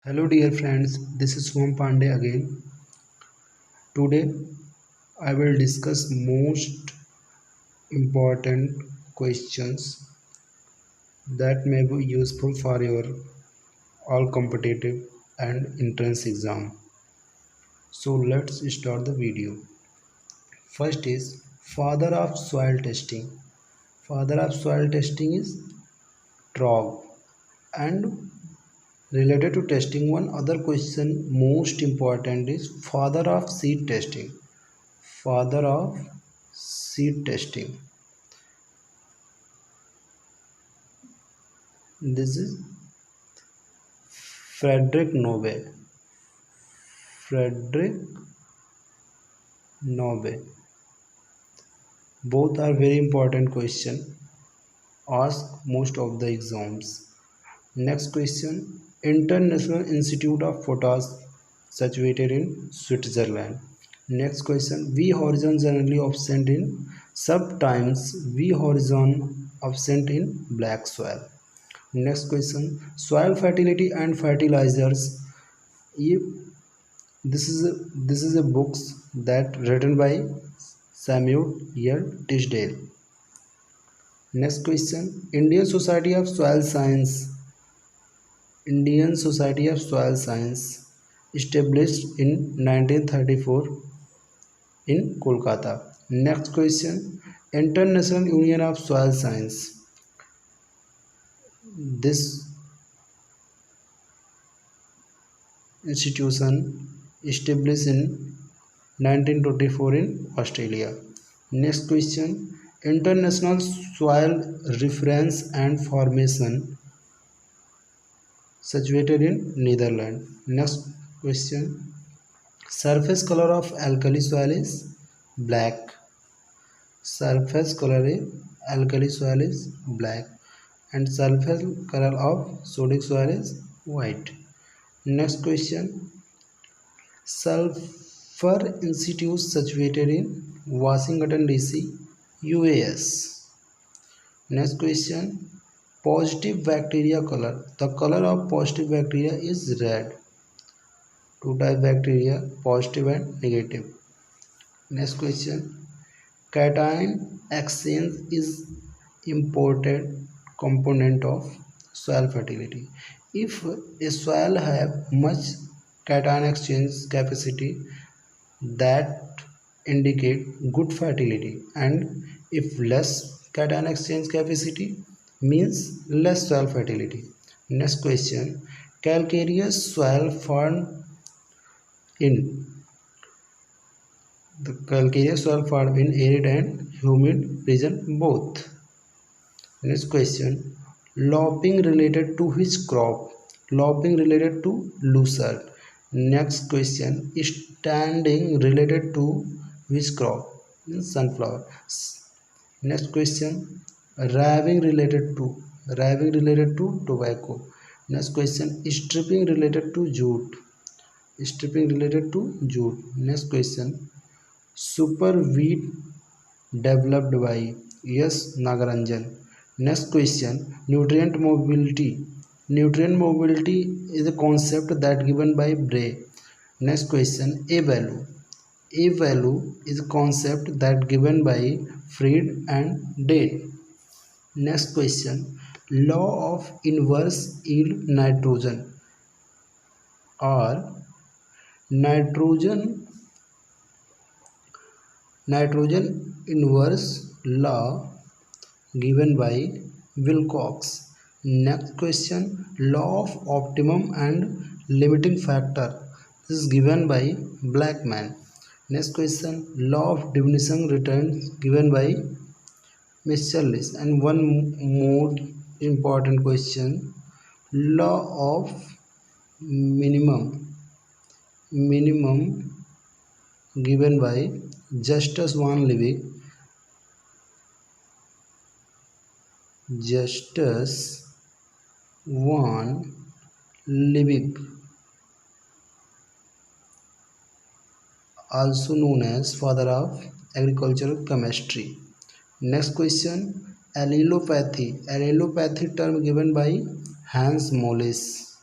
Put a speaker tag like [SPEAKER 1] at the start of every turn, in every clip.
[SPEAKER 1] Hello dear friends, this is Swam Pandey again. Today I will discuss most important questions that may be useful for your all competitive and entrance exam. So let's start the video. First is father of soil testing. Father of soil testing is Trog, and related to testing, one other question most important is father of seed testing. Father of seed testing. This is Frederick Nobe. Frederick Nobe. Both are very important question asked most of the exams. Next question. International Institute of Potash situated in Switzerland. Next question. V horizon generally absent in sometimes V horizon absent in black soil. Next question. Soil fertility and fertilizers. If this is a books that written by Samuel Tisdale. Next question. Indian Society of Soil Science established in 1934 in Kolkata. Next question. International Union of Soil Science. This institution established in 1924 in Australia. Next question. International Soil Reference and Formation situated in Netherlands. Next question. Surface color of alkali soil is black. Surface color of alkali soil is black, and surface color of sodic soil is white. Next question. Sulfur Institute situated in Washington DC, US. Next question. Positive bacteria color. The color of positive bacteria is red. Two type bacteria, positive and negative. Next question. Cation exchange is important component of soil fertility. If a soil have much cation exchange capacity, that indicate good fertility, and if less cation exchange capacity means less soil fertility. Next question. Calcareous soil found in the calcareous soil found in arid and humid region both. Next question. Lopping related to which crop? Lopping related to lucerne. Next question. Standing related to which crop? Sunflower. Next question. Raving related to tobacco. Next question. Stripping related to jute. Stripping related to jute. Next question. Super wheat developed by S. Nagaranjan. Next question. Nutrient mobility. Nutrient mobility is a concept that given by Bray. Next question. A value. A value is a concept that given by Fried and Dale. Next question. Law of inverse yield nitrogen, or nitrogen inverse law given by Wilcox. Next question. Law of optimum and limiting factor. This is given by Blackman. Next question. Law of diminishing returns given by Michaelis. And one more important question. Law of minimum given by Justus van Liebig. Justus van Liebig, also known as father of agricultural chemistry. Next question. Allelopathy. Allelopathy term given by Hans Moles.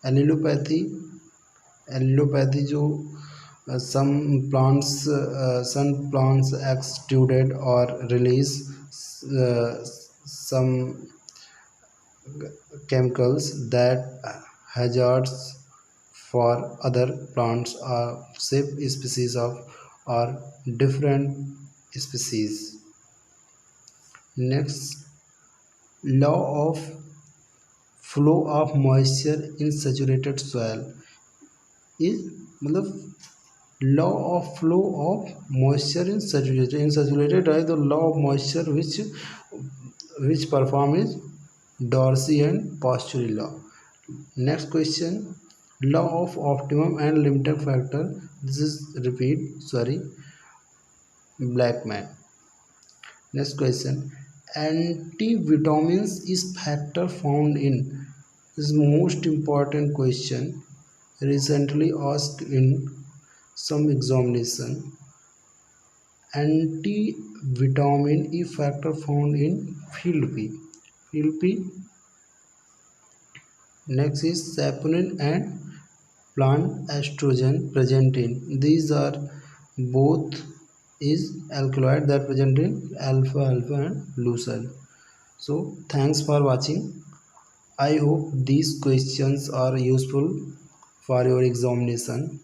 [SPEAKER 1] Allelopathy, allelopathy जो some plants exuded or release some chemicals that hazards for other plants or sub species of or different species. Next, law of flow of moisture in saturated soil is मतलब law of flow of moisture in saturated है तो law of moisture which perform is Dorsey and Pasteur's law. Next question, law of optimum and limiting factor. This is repeat sorry Blackman. Next question, antivitamins is factor found in. This is most important question recently asked in some examination. Antivitamin E factor found in field P. Field P. Next is saponin and plant estrogen present in. These are both is alkaloid that present in alpha alpha and leucine. So thanks for watching. I hope these questions are useful for your examination.